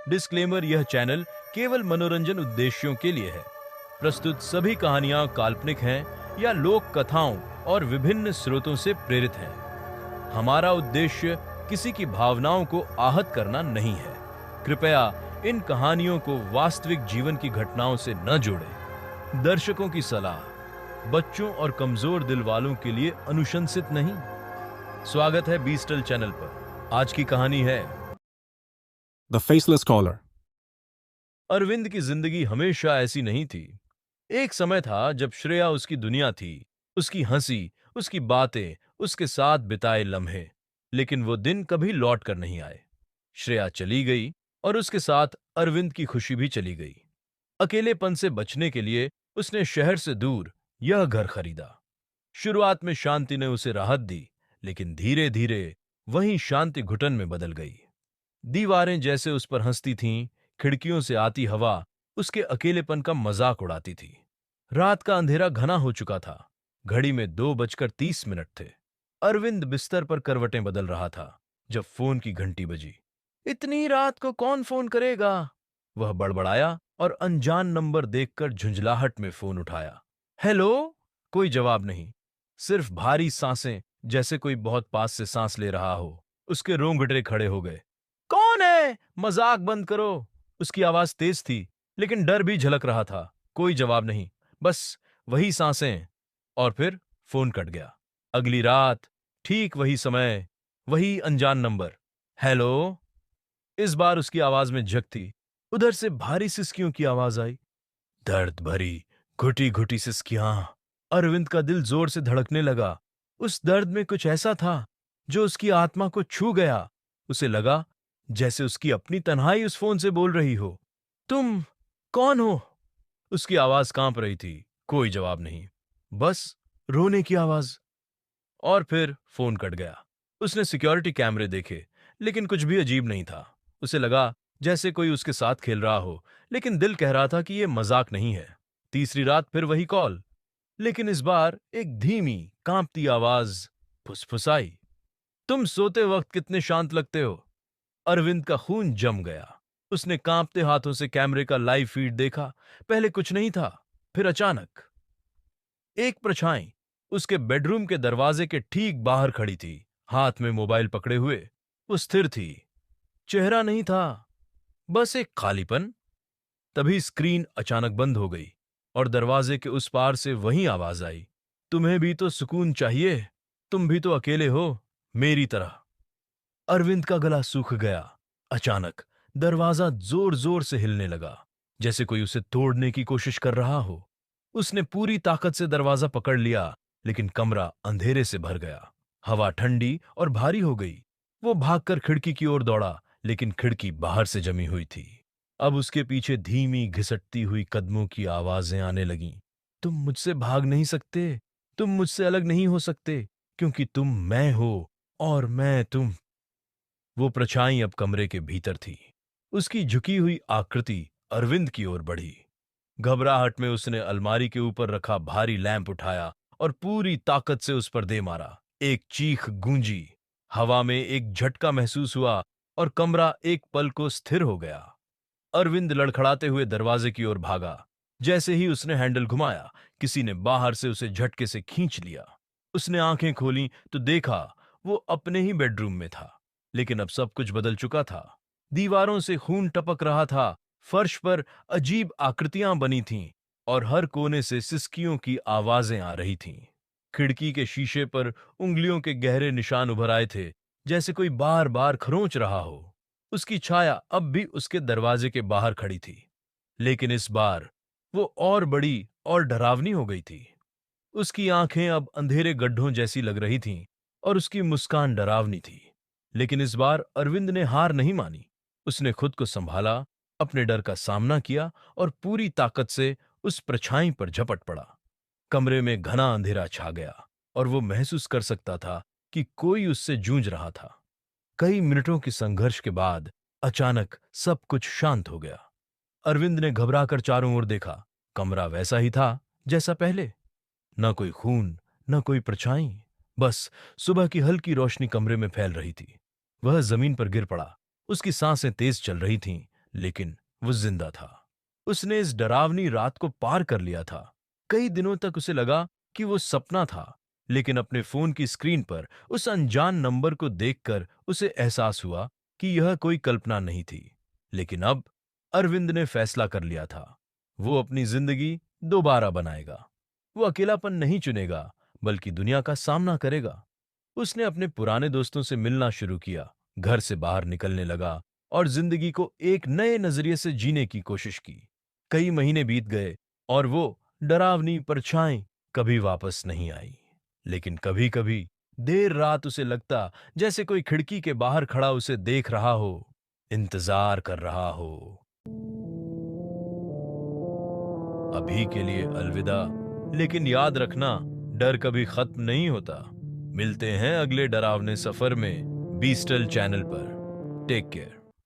Disclaimer, यह channel केवल मनोरंजन उद्देश्यों के लिए है। प्रस्तुत सभी कहानियां काल्पनिक हैं या लोक कथाओं और विभिन्न स्रोतों से प्रेरित हैं। हमारा उद्देश्य किसी की भावनाओं को आहत करना नहीं है। कृपया इन कहानियों को वास्तविक जीवन की घटनाओं से न जोड़ें। दर्शकों की सलाह बच्चों और कमजोर दिल वालों के लिए अनुशंसित नहीं। स्वागत है बीस्टल चैनल पर। आज की कहानी है The Faceless Caller. अरविंद की जिंदगी हमेशा ऐसी नहीं थी। एक समय था जब श्रेया उसकी दुनिया थी, उसकी हंसी, उसकी बातें, उसके साथ बिताए लम्हे। लेकिन वो दिन कभी लौट कर नहीं आए। श्रेया चली गई और उसके साथ अरविंद की खुशी भी चली गई। अकेलेपन से बचने के लिए उसने शहर से दूर यह घर खरीदा। शुरुआत में शांति ने उसे राहत दी, लेकिन धीरे धीरे वही शांति घुटन में बदल गई। दीवारें जैसे उस पर हंसती थीं, खिड़कियों से आती हवा उसके अकेलेपन का मजाक उड़ाती थी। रात का अंधेरा घना हो चुका था। घड़ी में 2:30 थे। अरविंद बिस्तर पर करवटें बदल रहा था जब फोन की घंटी बजी। इतनी रात को कौन फोन करेगा? वह बड़बड़ाया और अनजान नंबर देखकर झुंझलाहट में फोन उठाया। हेलो? कोई जवाब नहीं, सिर्फ भारी सांसें, जैसे कोई बहुत पास से सांस ले रहा हो। उसके रोंगटे खड़े हो गए। कौन है? मजाक बंद करो। उसकी आवाज तेज थी, लेकिन डर भी झलक रहा था। कोई जवाब नहीं, बस वही सांसें। और फिर फोन कट गया। अगली रात ठीक वही समय, वही अनजान नंबर। हेलो? इस बार उसकी आवाज में झक थी। उधर से भारी सिसकियों की आवाज आई। दर्द भरी घुटी घुटी सिसकियां। अरविंद का दिल जोर से धड़कने लगा। उस दर्द में कुछ ऐसा था जो उसकी आत्मा को छू गया। उसे लगा जैसे उसकी अपनी तन्हाई उस फोन से बोल रही हो। तुम कौन हो? उसकी आवाज कांप रही थी। कोई जवाब नहीं, बस रोने की आवाज। और फिर फोन कट गया। उसने सिक्योरिटी कैमरे देखे, लेकिन कुछ भी अजीब नहीं था। उसे लगा जैसे कोई उसके साथ खेल रहा हो, लेकिन दिल कह रहा था कि यह मजाक नहीं है। तीसरी रात फिर वही कॉल, लेकिन इस बार एक धीमी कांपती आवाज फुसफुसाई। तुम सोते वक्त कितने शांत लगते हो। अरविंद का खून जम गया। उसने कांपते हाथों से कैमरे का लाइव फीड देखा। पहले कुछ नहीं था, फिर अचानक एक परछाई उसके बेडरूम के दरवाजे के ठीक बाहर खड़ी थी, हाथ में मोबाइल पकड़े हुए। वो स्थिर थी। चेहरा नहीं था, बस एक खालीपन। तभी स्क्रीन अचानक बंद हो गई और दरवाजे के उस पार से वही आवाज आई। तुम्हें भी तो सुकून चाहिए, तुम भी तो अकेले हो, मेरी तरह। अरविंद का गला सूख गया। अचानक दरवाजा जोर जोर से हिलने लगा, जैसे कोई उसे तोड़ने की कोशिश कर रहा हो। उसने पूरी ताकत से दरवाजा पकड़ लिया, लेकिन कमरा अंधेरे से भर गया। हवा ठंडी और भारी हो गई। वो भागकर खिड़की की ओर दौड़ा, लेकिन खिड़की बाहर से जमी हुई थी। अब उसके पीछे धीमी घिसटती हुई कदमों की आवाजें आने लगीं। तुम मुझसे भाग नहीं सकते, तुम मुझसे अलग नहीं हो सकते, क्योंकि तुम मैं हो और मैं तुम। वो परछाई अब कमरे के भीतर थी। उसकी झुकी हुई आकृति अरविंद की ओर बढ़ी। घबराहट में उसने अलमारी के ऊपर रखा भारी लैंप उठाया और पूरी ताकत से उस पर दे मारा। एक चीख गूंजी। हवा में एक झटका महसूस हुआ और कमरा एक पल को स्थिर हो गया। अरविंद लड़खड़ाते हुए दरवाजे की ओर भागा। जैसे ही उसने हैंडल घुमाया, किसी ने बाहर से उसे झटके से खींच लिया। उसने आंखें खोलीं तो देखा वो अपने ही बेडरूम में था, लेकिन अब सब कुछ बदल चुका था। दीवारों से खून टपक रहा था, फर्श पर अजीब आकृतियां बनी थीं और हर कोने से सिसकियों की आवाजें आ रही थीं। खिड़की के शीशे पर उंगलियों के गहरे निशान उभर आए थे, जैसे कोई बार बार खरोंच रहा हो। उसकी छाया अब भी उसके दरवाजे के बाहर खड़ी थी, लेकिन इस बार वो और बड़ी और डरावनी हो गई थी। उसकी आंखें अब अंधेरे गड्ढों जैसी लग रही थीं और उसकी मुस्कान डरावनी थी। लेकिन इस बार अरविंद ने हार नहीं मानी। उसने खुद को संभाला, अपने डर का सामना किया और पूरी ताकत से उस परछाई पर झपट पड़ा। कमरे में घना अंधेरा छा गया और वो महसूस कर सकता था कि कोई उससे जूझ रहा था। कई मिनटों के संघर्ष के बाद अचानक सब कुछ शांत हो गया। अरविंद ने घबराकर चारों ओर देखा। कमरा वैसा ही था जैसा पहले। न कोई खून, न कोई परछाई, बस सुबह की हल्की रोशनी कमरे में फैल रही थी। वह जमीन पर गिर पड़ा। उसकी सांसें तेज चल रही थीं, लेकिन वो जिंदा था। उसने इस डरावनी रात को पार कर लिया था। कई दिनों तक उसे लगा कि वो सपना था, लेकिन अपने फोन की स्क्रीन पर उस अनजान नंबर को देखकर उसे एहसास हुआ कि यह कोई कल्पना नहीं थी। लेकिन अब अरविंद ने फैसला कर लिया था। वो अपनी जिंदगी दोबारा बनाएगा। वो अकेलापन नहीं चुनेगा, बल्कि दुनिया का सामना करेगा। उसने अपने पुराने दोस्तों से मिलना शुरू किया, घर से बाहर निकलने लगा और जिंदगी को एक नए नजरिए से जीने की कोशिश की। कई महीने बीत गए और वो डरावनी परछाई कभी वापस नहीं आई। लेकिन कभी कभी देर रात उसे लगता जैसे कोई खिड़की के बाहर खड़ा उसे देख रहा हो, इंतजार कर रहा हो। अभी के लिए अलविदा, लेकिन याद रखना, डर कभी खत्म नहीं होता। मिलते हैं अगले डरावने सफर में बीस्टल चैनल पर। Take care.